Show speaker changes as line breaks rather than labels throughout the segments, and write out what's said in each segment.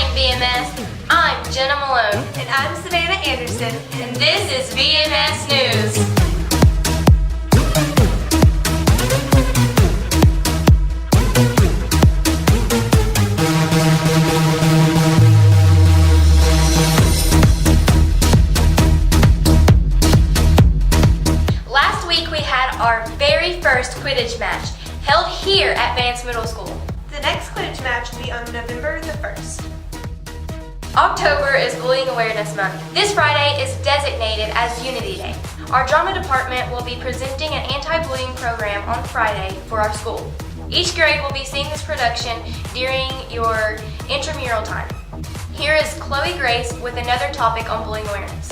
morning, VMS. I'm Jenna Malone.
And I'm Savannah Anderson.
And this is VMS News. Last week we had our very first Quidditch match held here at Vance Middle School.
The next Quidditch match will be on November the 1st.
October is Bullying Awareness Month. This Friday is designated as Unity Day. Our drama department will be presenting an anti-bullying program on Friday for our school. Each grade will be seeing this production during your intramural time. Here is Chloe Grace with another topic on bullying awareness.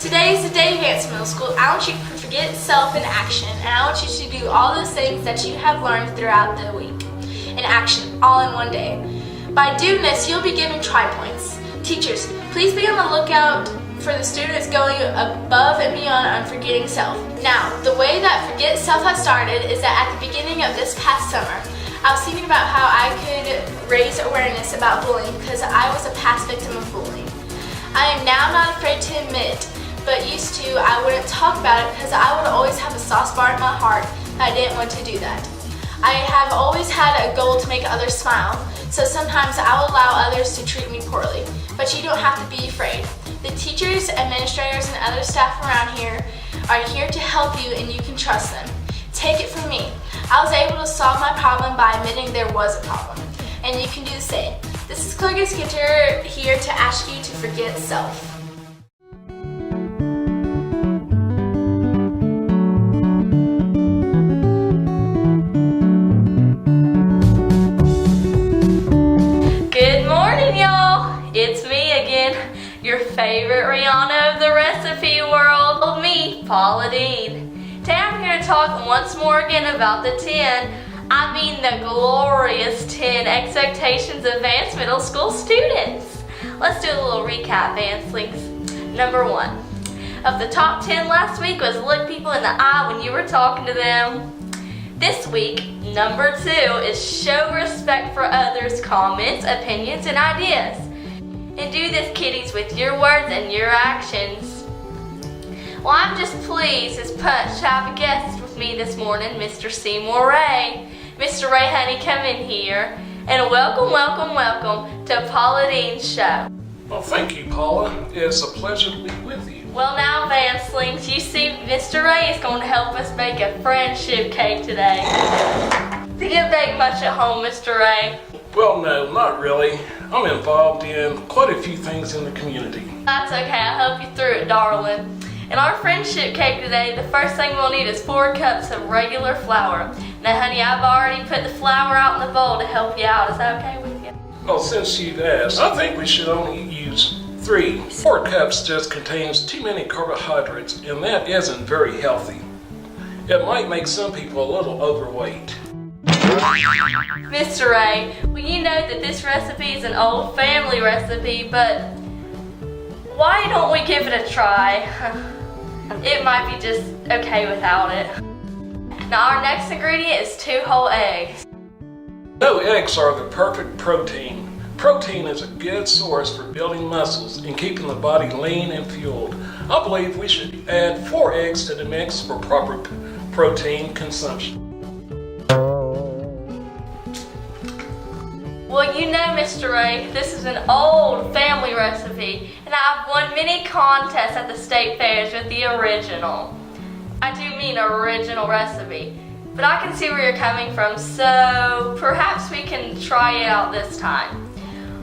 Today is the day of Vance Middle School. I want you to forget self in action, and I want you to do all those things that you have learned throughout the week in action, all in one day. By doing this, you'll be given try points. Teachers, please be on the lookout for the students going above and beyond on forgetting self. Now, the way that Forget Self has started is that at the beginning of this past summer, I was thinking about how I could raise awareness about bullying because I was a past victim of bullying. I am now not afraid to admit, but used to, I wouldn't talk about it because I would always have a soft spot in my heart that I didn't want to do that. I have always had a goal to make others smile, so sometimes I will allow others to treat me poorly, but you don't have to be afraid. The teachers, administrators, and other staff around here are here to help you and you can trust them. Take it from me. I was able to solve my problem by admitting there was a problem, and you can do the same. This is Chloe Skinter here to ask you to forget self.
It's me again, your favorite Rihanna of the recipe world, me, Paula Dean. Today I'm here to talk once more again about the 10, I mean the glorious 10 expectations of Vance Middle School students. Let's do a little recap, Vancelings. Number 1, of the top 10 last week was look people in the eye when you were talking to them. This week, number 2 is show respect for others' comments, opinions, and ideas. And do this, kiddies, with your words and your actions. Well, I'm just pleased as punch to have a guest with me this morning, Mr. Seymour Ray. Mr. Ray, honey, come in here. And welcome, welcome, welcome to Paula Dean's show.
Well, thank you, Paula. It's a pleasure to be with you.
Well, now, Vancelings, you see Mr. Ray is going to help us make a friendship cake today. Do you bake much at home, Mr. Ray?
Well, no, not really. I'm involved in quite a few things in the community.
That's okay, I'll help you through it, darling. In our friendship cake today, the first thing we'll need is 4 cups of regular flour. Now, honey, I've already put the flour out in the bowl to help you out. Is that okay with you?
Well, since you've asked, I think we should only use 3. 4 cups just contains too many carbohydrates, and that isn't very healthy. It might make some people a little overweight.
Mr. Ray, well, you know that this recipe is an old family recipe, but why don't we give it a try? It might be just okay without it. Now, our next ingredient is 2 whole eggs.
No, eggs are the perfect protein. Protein is a good source for building muscles and keeping the body lean and fueled. I believe we should add 4 eggs to the mix for proper protein consumption.
Well, you know, Mr. Ray, this is an old family recipe, and I've won many contests at the state fairs with the original. I do mean original recipe, but I can see where you're coming from, so perhaps we can try it out this time.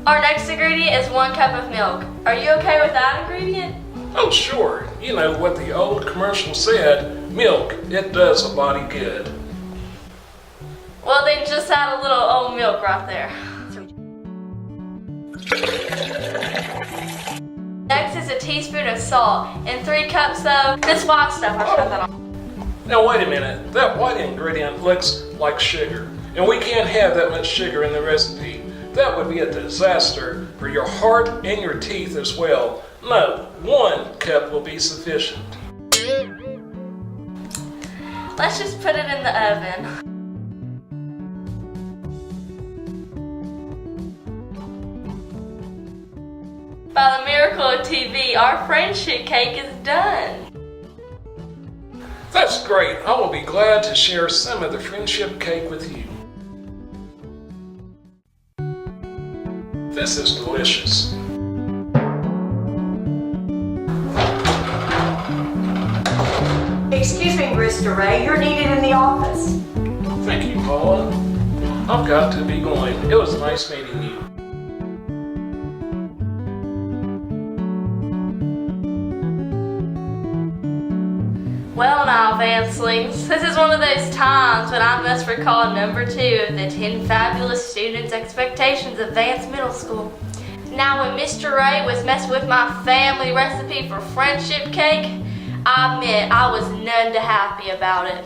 Our next ingredient is 1 cup of milk. Are you okay with that ingredient?
Oh, sure. You know what the old commercial said, milk, it does a body good.
Well, then just add a little old milk right there. Next is a teaspoon of salt and 3 cups of this white stuff. I shut that off.
Now wait a minute, that white ingredient looks like sugar, and we can't have that much sugar in the recipe. That would be a disaster for your heart and your teeth as well. No, 1 cup will be sufficient.
Let's just put it in the oven. By the miracle of TV, our friendship cake is done.
That's great. I will be glad to share some of the friendship cake with you. This is delicious.
Excuse me, Mr. Ray, you're needed in the office.
Thank you, Paula. I've got to be going. It was nice meeting you.
Well now, Vancelings, this is one of those times when I must recall number 2 of the 10 fabulous students' expectations of Vance Middle School. Now, when Mr. Ray was messing with my family recipe for friendship cake, I admit I was none too happy about it.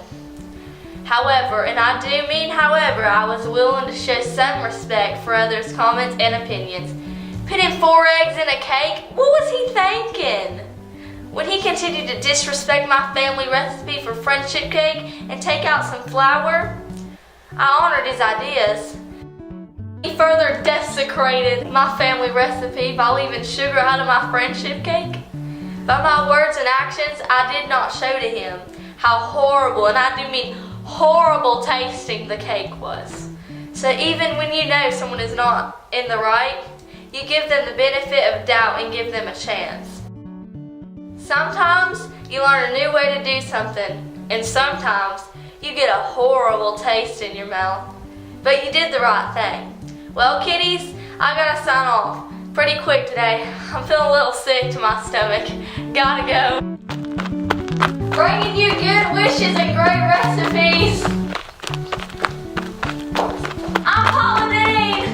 However, and I do mean however, I was willing to show some respect for others' comments and opinions. Putting 4 eggs in a cake? What was he thinking? When he continued to disrespect my family recipe for friendship cake and take out some flour, I honored his ideas. He further desecrated my family recipe by leaving sugar out of my friendship cake. By my words and actions, I did not show to him how horrible, and I do mean horrible tasting the cake was. So even when you know someone is not in the right, you give them the benefit of doubt and give them a chance. Sometimes you learn a new way to do something, and sometimes you get a horrible taste in your mouth. But you did the right thing. Well, kiddies, I gotta sign off. Pretty quick today. I'm feeling a little sick to my stomach. Gotta go. Bringing you good wishes and great recipes. I'm Pauline.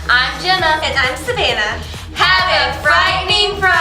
I'm Jenna. And I'm Savannah.
Have a frightening Friday.